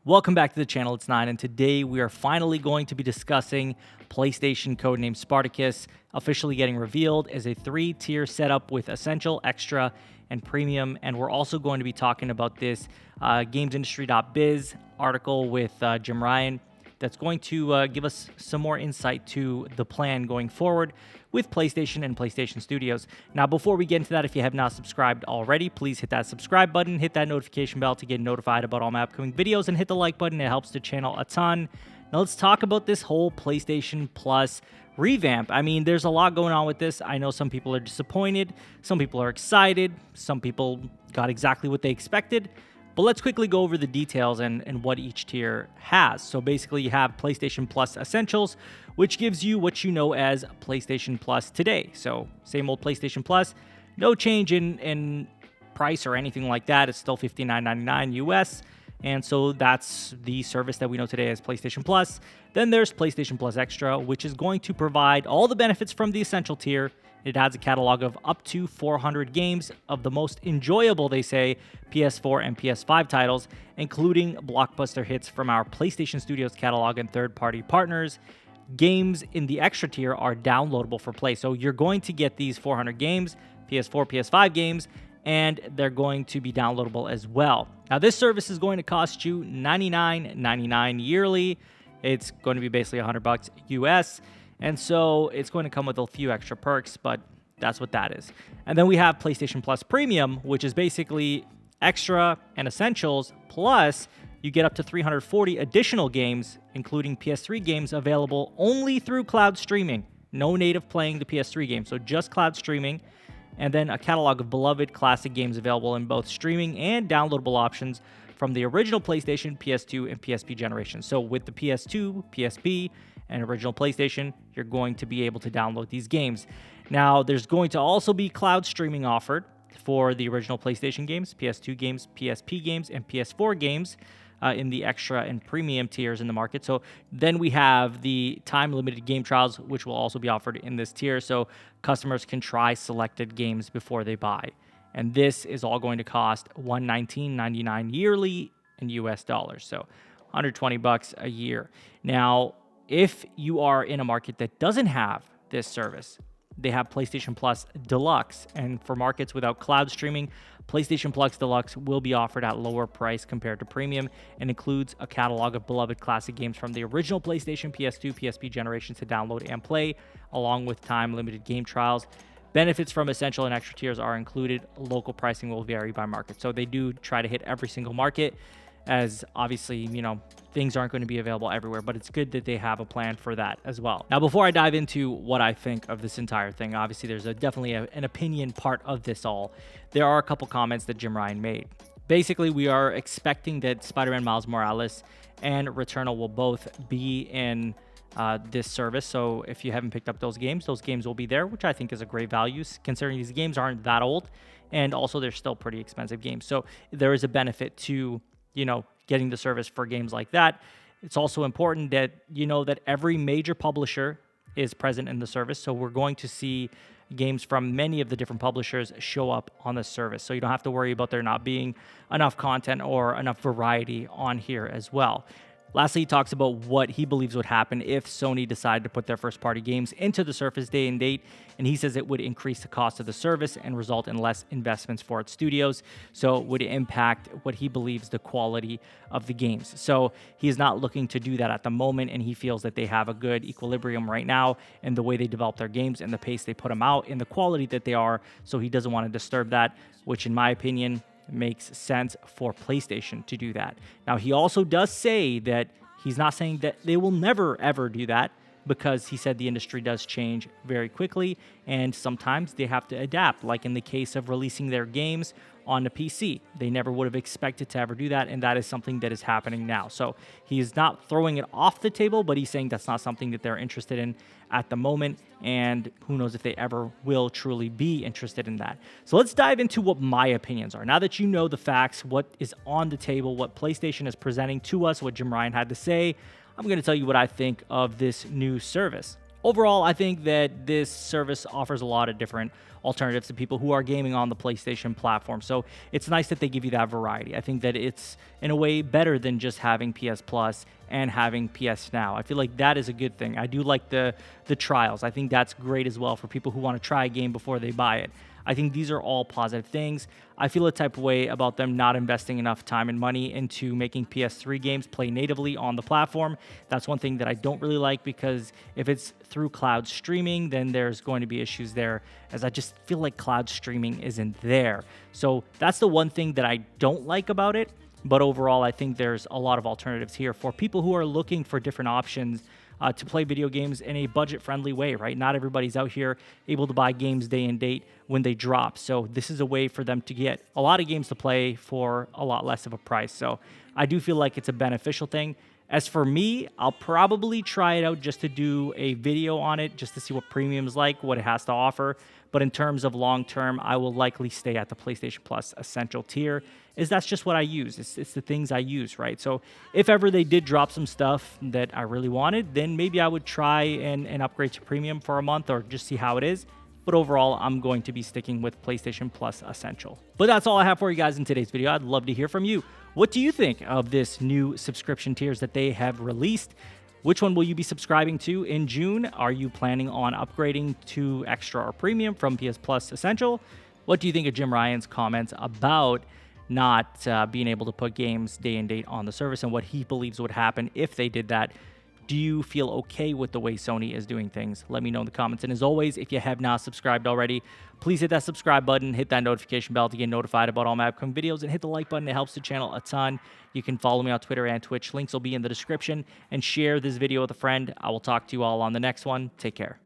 Welcome back to the channel, it's 9, and today we are finally going to be discussing PlayStation codename Spartacus, officially getting revealed as a 3-tier setup with Essential, Extra, and Premium, and we're also going to be talking about this GamesIndustry.biz article with Jim Ryan that's going to give us some more insight to the plan going forward with PlayStation and PlayStation Studios. Now, before we get into that, if you have not subscribed already, please hit that subscribe button, hit that notification bell to get notified about all my upcoming videos, and hit the like button. It helps the channel a ton. Now, let's talk about this whole PlayStation Plus revamp. I mean, there's a lot going on with this. I know some people are disappointed, some people are excited, some people got exactly what they expected. But let's quickly go over the details and what each tier has. So basically you have PlayStation Plus Essentials, which gives you what you know as PlayStation Plus today. So same old PlayStation Plus, no change in price or anything like that. It's still $59.99 US. And so that's the service that we know today as PlayStation Plus. Then there's PlayStation Plus Extra, which is going to provide all the benefits from the Essential tier. It adds a catalog of up to 400 games of the most enjoyable, they say, PS4 and PS5 titles, including blockbuster hits from our PlayStation Studios catalog and third-party partners. Games in the Extra tier are downloadable for play. So you're going to get these 400 games, PS4, PS5 games, and they're going to be downloadable as well. Now, this service is going to cost you $99.99 yearly. It's going to be basically $100 US. And so it's going to come with a few extra perks, but that's what that is. And then we have PlayStation Plus Premium, which is basically Extra and Essentials, plus you get up to 340 additional games, including PS3 games available only through cloud streaming. No native playing the PS3 game, so just cloud streaming. And then a catalog of beloved classic games available in both streaming and downloadable options from the original PlayStation, PS2, and PSP generations. So with the PS2, PSP, and original PlayStation, you're going to be able to download these games. Now, there's going to also be cloud streaming offered for the original PlayStation games, PS2 games, PSP games, and PS4 games in the Extra and Premium tiers in the market. So then we have the time-limited game trials, which will also be offered in this tier, so customers can try selected games before they buy. And this is all going to cost $119.99 yearly in US dollars, so $120 a year. Now, if you are in a market that doesn't have this service, they have PlayStation Plus Deluxe. And for markets without cloud streaming, PlayStation Plus Deluxe will be offered at lower price compared to Premium and includes a catalog of beloved classic games from the original PlayStation, PS2, PSP generations to download and play, along with time-limited game trials. Benefits from Essential and Extra tiers are included. Local pricing will vary by market. So they do try to hit every single market, as obviously, you know, things aren't going to be available everywhere, but it's good that they have a plan for that as well. Now, before I dive into what I think of this entire thing, obviously there's definitely an opinion part of this all. There are a couple comments that Jim Ryan made. Basically, we are expecting that Spider-Man Miles Morales and Returnal will both be in this service. So if you haven't picked up those games will be there, which I think is a great value considering these games aren't that old, and also they're still pretty expensive games. So there is a benefit to, you know, getting the service for games like that. It's also important that you know that every major publisher is present in the service. So we're going to see games from many of the different publishers show up on the service. So you don't have to worry about there not being enough content or enough variety on here as well. Lastly, he talks about what he believes would happen if Sony decided to put their first-party games into the Surface day and date, and he says it would increase the cost of the service and result in less investments for its studios, so it would impact what he believes the quality of the games. So he is not looking to do that at the moment, and he feels that they have a good equilibrium right now in the way they develop their games and the pace they put them out and the quality that they are, so he doesn't want to disturb that, which in my opinion makes sense for PlayStation to do that. Now, he also does say that he's not saying that they will never, ever do that, because he said the industry does change very quickly, and sometimes they have to adapt, like in the case of releasing their games on the PC. They never would have expected to ever do that, and that is something that is happening now. So he's not throwing it off the table, but he's saying that's not something that they're interested in at the moment, and who knows if they ever will truly be interested in that. So let's dive into what my opinions are. Now that you know the facts, what is on the table, what PlayStation is presenting to us, what Jim Ryan had to say, I'm going to tell you what I think of this new service. Overall, I think that this service offers a lot of different alternatives to people who are gaming on the PlayStation platform. So it's nice that they give you that variety. I think that it's, in a way, better than just having PS Plus and having PS Now. I feel like that is a good thing. I do like the trials. I think that's great as well for people who want to try a game before they buy it. I think these are all positive things. I feel a type of way about them not investing enough time and money into making PS3 games play natively on the platform. That's one thing that I don't really like, because if it's through cloud streaming, then there's going to be issues there, as I just feel like cloud streaming isn't there. So that's the one thing that I don't like about it. But overall, I think there's a lot of alternatives here for people who are looking for different options to play video games in a budget-friendly way, right? Not everybody's out here able to buy games day and date when they drop. So this is a way for them to get a lot of games to play for a lot less of a price. So I do feel like it's a beneficial thing. As for me, I'll probably try it out just to do a video on it, just to see what premium's like, what it has to offer. But in terms of long-term, I will likely stay at the PlayStation Plus Essential tier, is that's just what I use. It's the things I use, right? So if ever they did drop some stuff that I really wanted, then maybe I would try and upgrade to Premium for a month or just see how it is. But overall, I'm going to be sticking with PlayStation Plus Essential. But that's all I have for you guys in today's video. I'd love to hear from you. What do you think of this new subscription tiers that they have released? Which one will you be subscribing to in June? Are you planning on upgrading to Extra or Premium from PS Plus Essential? What do you think of Jim Ryan's comments about not being able to put games day and date on the service, and what he believes would happen if they did that? Do you feel okay with the way Sony is doing things? Let me know in the comments. And as always, if you have not subscribed already, please hit that subscribe button, hit that notification bell to get notified about all my upcoming videos, and hit the like button. It helps the channel a ton. You can follow me on Twitter and Twitch. Links will be in the description. And share this video with a friend. I will talk to you all on the next one. Take care.